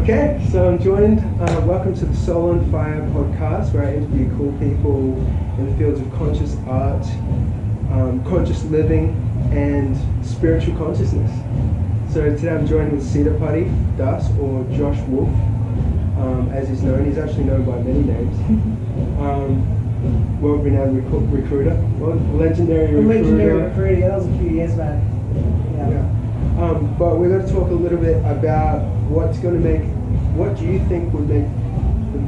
Okay, so I'm joined, welcome to the Soul on Fire podcast, where I interview cool people in the fields of conscious art, conscious living, and spiritual consciousness. So today I'm joined with Sita Pati Das, or Josh Wolf, as he's known. He's actually known by many names. World-renowned recruiter, legendary recruiter. Yeah, that was a few years back. Yeah. But we're going to talk a little bit about what do you think would make the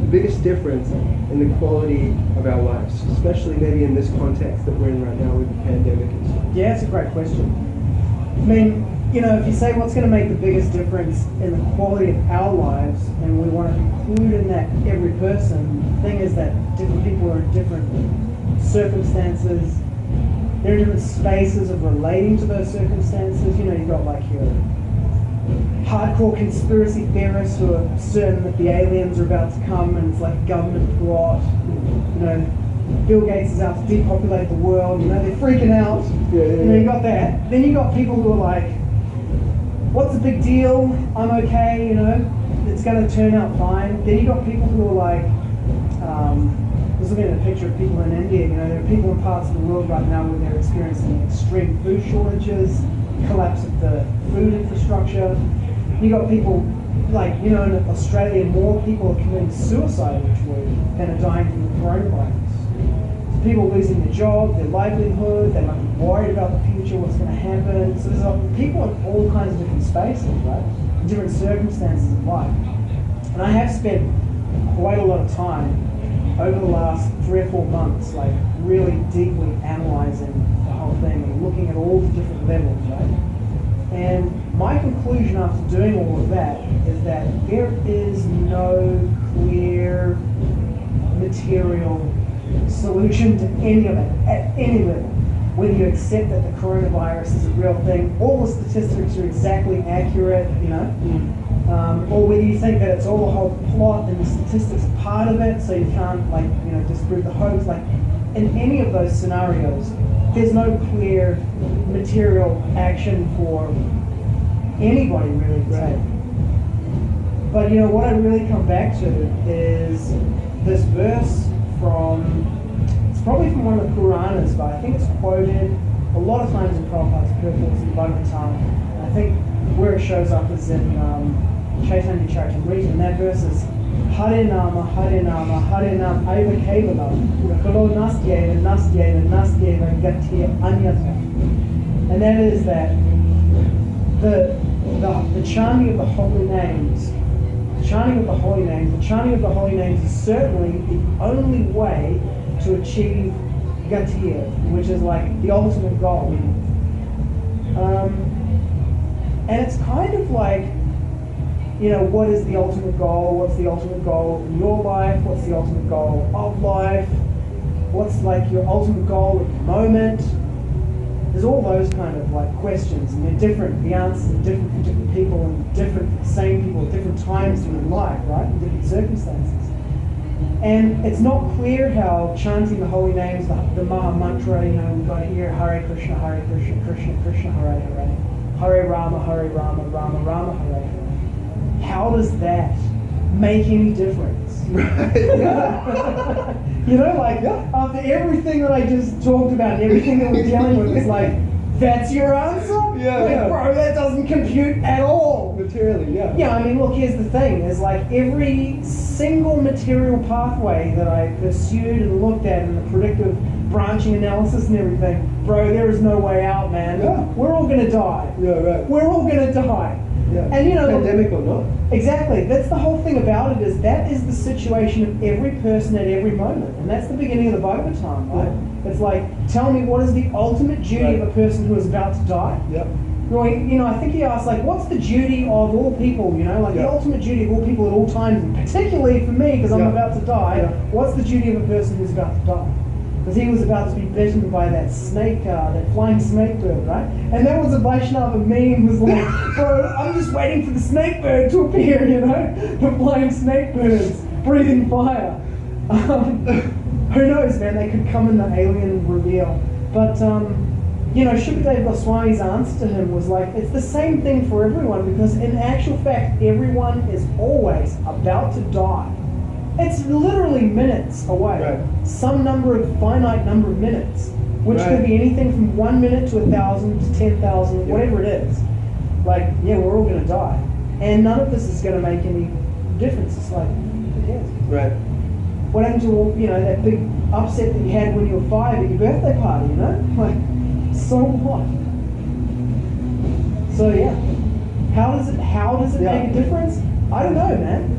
biggest difference in the quality of our lives, especially maybe in this context that we're in right now with the pandemic and stuff? Yeah, it's a great question. I mean, if you say what's going to make the biggest difference in the quality of our lives, and we want to include in that every person, the thing is that different people are in different circumstances. There are different spaces of relating to those circumstances. You've got like your hardcore conspiracy theorists who are certain that the aliens are about to come and it's like a government plot. Bill Gates is out to depopulate the world. They're freaking out. You got that. Then you got people who are like, what's the big deal? I'm okay. It's going to turn out fine. Then you got people who are like, I was looking at a picture of people in India. There are people in parts of the world right now where they're experiencing extreme food shortages, collapse of the food infrastructure. You got people like, in Australia, more people are committing suicide each week than are dying from the coronavirus. So people losing their job, their livelihood, they might be worried about the future, what's going to happen. So there's people in all kinds of different spaces, right? Different circumstances of life. And I have spent quite a lot of time over the last 3 or 4 months, like really deeply analyzing the whole thing and looking at all the different levels, right? And my conclusion after doing all of that is that there is no clear material solution to any of it at any level. Whether you accept that the coronavirus is a real thing, all the statistics are exactly accurate, or whether you think that it's all a whole plot and the statistics are part of it, so you can't disprove the hoax. Like in any of those scenarios, there's no clear material action for anybody really to take. But what I really come back to is this verse it's probably from one of the Puranas, but I think it's quoted a lot of times in Prabhupada's purports in Bhagavatam. And I think where it shows up is in Chaitanya Charitamrita, and that verse is Hare Nama, Hare Nama, Hare Nama, Aiva Kevalam, Kalo Nastyeva, Nastyeva, Nastyeva, Gatya Anyata. And that is that the chanting of the holy names, the chanting of the holy names is certainly the only way to achieve Gatiya, which is like the ultimate goal. And it's kind of like, what is the ultimate goal? What's the ultimate goal in your life? What's the ultimate goal of life? What's like your ultimate goal at the moment? There's all those kind of like questions, and they're different. The answers are different for different people, and different for the same people at different times in life, right? In different circumstances. And it's not clear how chanting the holy names, the Maha Mantra, we've got here Hare Krishna, Krishna Krishna, Hare Hare, Hare Rama, Rama Rama, Hare Hare. How does that make any difference? After everything that I just talked about and everything that we're dealing with, it's like, that's your answer? Bro, that doesn't compute at all. Materially, yeah. Yeah, I mean, look, here's the thing. There's like every single material pathway that I pursued and looked at in the predictive branching analysis and everything, bro, there is no way out, man. Yeah. We're all going to die. Yeah, right. We're all going to die. Yeah. And pandemic or not. Exactly. That's the whole thing about it, is that is the situation of every person at every moment. And that's the beginning of the Bhagavatam, right? Yeah. It's like, tell me, what is the ultimate duty of a person who is about to die? Yep. I think he asked, like, what's the duty of all people, the ultimate duty of all people at all times, and particularly for me, because I'm about to die, what's the duty of a person who's about to die? Because he was about to be bitten by that snake, that flying snake bird, right? And that was a Vaishnava meme, was like, bro, I'm just waiting for the snake bird to appear, the flying snake birds, breathing fire. Who knows, man, they could come in the alien reveal. But Shukadeva Goswami's answer to him was like, it's the same thing for everyone, because in actual fact, everyone is always about to die. It's literally minutes away. Right. Some finite number of minutes, which Right. could be anything from 1 minute to 1,000 to 10,000, Yep. whatever it is. Like, yeah, we're all going to die. And none of this is going to make any difference. It's like, who cares? Right. What happened to that big upset that you had when you were 5 at your birthday party, Like, so what? So yeah. How does it Yeah. make a difference? I don't know, man.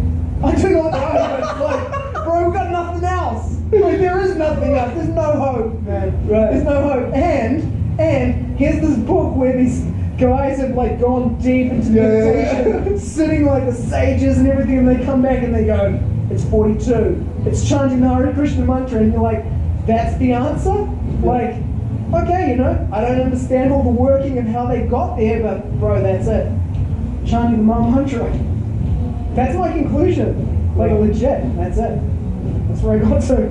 I do not know, but it's like, bro, we've got nothing else. Like, there is nothing else. There's no hope, man. Right. There's no hope. And here's this book where these guys have like gone deep into meditation, sitting like the sages and everything, and they come back and they go, it's 42. It's chanting the Hare Krishna mantra, and you're like, that's the answer? Like, okay, I don't understand all the working and how they got there, but bro, that's it. Chanting the mantra. That's my conclusion. Like, legit, that's it. That's where I got to.